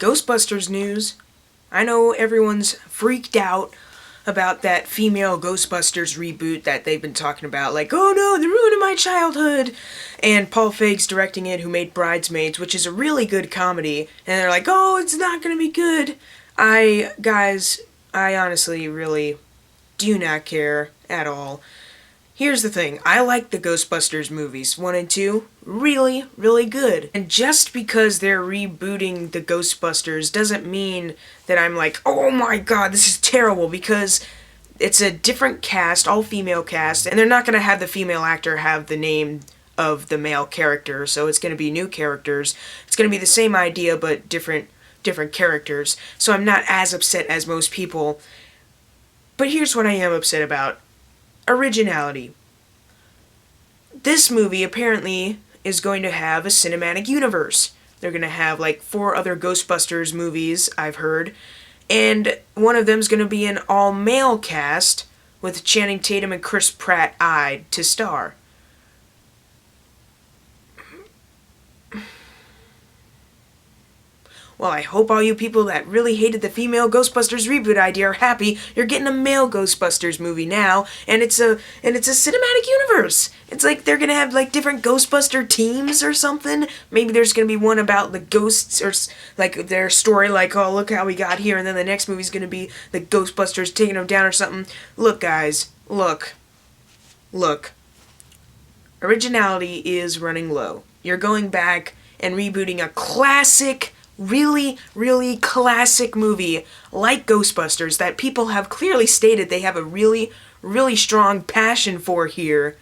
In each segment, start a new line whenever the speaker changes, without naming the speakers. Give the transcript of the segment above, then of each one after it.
Ghostbusters news. I know everyone's freaked out about that female Ghostbusters reboot that they've been talking about. Like, oh no, they're ruining my childhood. And Paul Feig's directing it, who made Bridesmaids, which is a really good comedy. And they're like, oh, it's not gonna be good. I honestly really do not care at all. Here's the thing, I like the Ghostbusters movies, 1 and 2, really, really good. And just because they're rebooting the Ghostbusters doesn't mean that I'm like, oh my god, this is terrible, because it's a different cast, all-female cast, and they're not going to have the female actor have the name of the male character, so it's going to be new characters. It's going to be the same idea, but different characters, so I'm not as upset as most people. But here's what I am upset about. Originality. This movie apparently is going to have a cinematic universe. They're going to have like 4 other Ghostbusters movies, I've heard, and one of them's going to be an all-male cast with Channing Tatum and Chris Pratt to star. Well, I hope all you people that really hated the female Ghostbusters reboot idea are happy. You're getting a male Ghostbusters movie now, and it's a cinematic universe. It's like they're gonna have like different Ghostbuster teams or something. Maybe there's gonna be one about the ghosts or like their story, like, oh, look how we got here, and then the next movie's gonna be the Ghostbusters taking them down or something. Look, guys, look. Originality is running low. You're going back and rebooting a classic, really, really classic movie like Ghostbusters that people have clearly stated they have a really, really strong passion for here,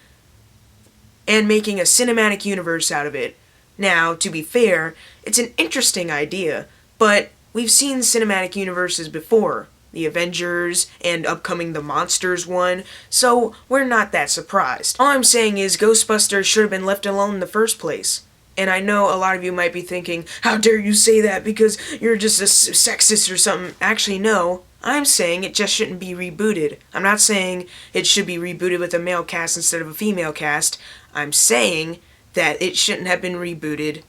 and making a cinematic universe out of it. Now, to be fair, it's an interesting idea, but we've seen cinematic universes before. The Avengers, and upcoming the Monsters one, so we're not that surprised. All I'm saying is Ghostbusters should have been left alone in the first place. And I know a lot of you might be thinking, how dare you say that because you're just a sexist or something. Actually, no. I'm saying it just shouldn't be rebooted. I'm not saying it should be rebooted with a male cast instead of a female cast. I'm saying that it shouldn't have been rebooted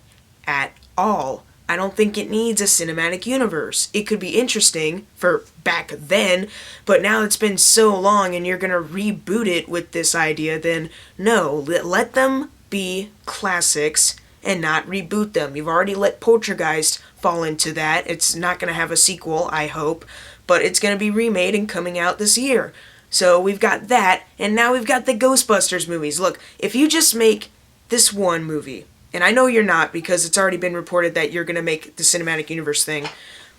at all. I don't think it needs a cinematic universe. It could be interesting for back then, but now it's been so long and you're gonna reboot it with this idea, then no, let them be classics and not reboot them. You've already let Poltergeist fall into that. It's not going to have a sequel, I hope, but it's going to be remade and coming out this year. So we've got that, and now we've got the Ghostbusters movies. Look, if you just make this one movie, and I know you're not because it's already been reported that you're going to make the cinematic universe thing,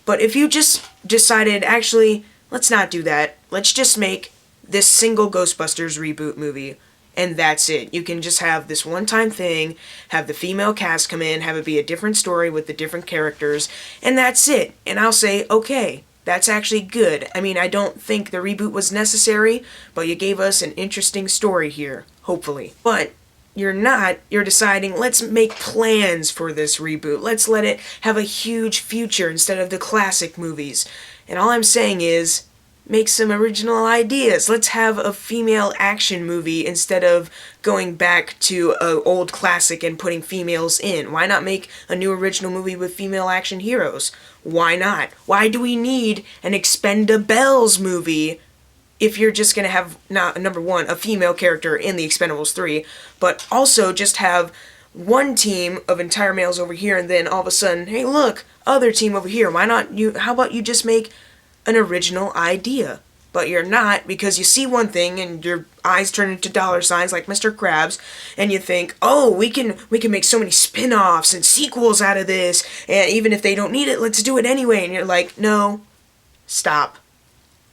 but if you just decided, actually, let's not do that. Let's just make this single Ghostbusters reboot movie. And that's it. You can just have this one-time thing, have the female cast come in, have it be a different story with the different characters, and that's it. And I'll say, okay, that's actually good. I mean, I don't think the reboot was necessary, but you gave us an interesting story here, hopefully. But you're not. You're deciding, let's make plans for this reboot. Let's let it have a huge future instead of the classic movies. And all I'm saying is, make some original ideas. Let's have a female action movie instead of going back to an old classic and putting females in. Why not make a new original movie with female action heroes? Why not? Why do we need an Expendables movie if you're just going to have, number one, a female character in the Expendables 3, but also just have one team of entire males over here and then all of a sudden, hey look, other team over here. Why not you? How about you just make an original idea? But you're not, because you see one thing and your eyes turn into dollar signs like Mr. Krabs, and you think, oh, we can make so many spin-offs and sequels out of this, and even if they don't need it, let's do it anyway. And you're like, no, stop.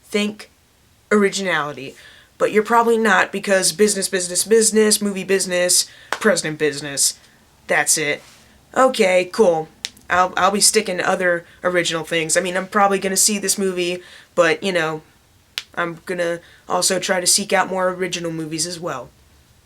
Think originality. But you're probably not, because business, movie business, president business. That's it. Okay, cool. I'll be sticking to other original things. I mean, I'm probably going to see this movie, but, you know, I'm going to also try to seek out more original movies as well.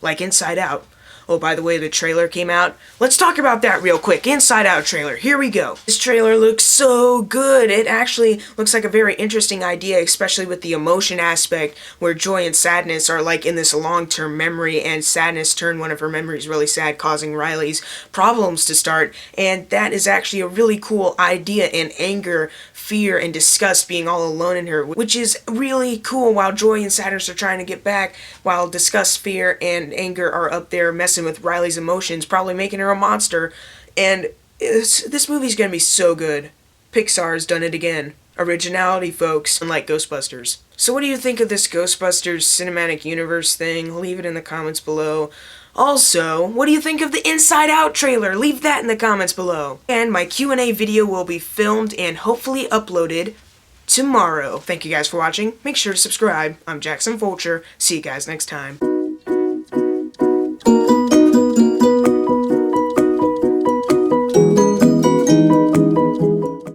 Like Inside Out. Oh, by the way, the trailer came out. Let's talk about that real quick. Inside Out trailer. Here we go. This trailer looks so good. It actually looks like a very interesting idea, especially with the emotion aspect, where joy and sadness are like in this long-term memory, and sadness turned one of her memories really sad, causing Riley's problems to start. And that is actually a really cool idea, and anger, fear, and disgust being all alone in her, which is really cool, while joy and sadness are trying to get back, while disgust, fear, and anger are up there messing with Riley's emotions, probably making her a monster. And this movie's gonna be so good. Pixar's done it again. Originality, folks, unlike Ghostbusters. So what do you think of this Ghostbusters Cinematic Universe thing? Leave it in the comments below. Also, what do you think of the Inside Out trailer? Leave that in the comments below. And my Q&A video will be filmed and hopefully uploaded tomorrow. Thank you guys for watching. Make sure to subscribe. I'm Jackson Fulcher. See you guys next time.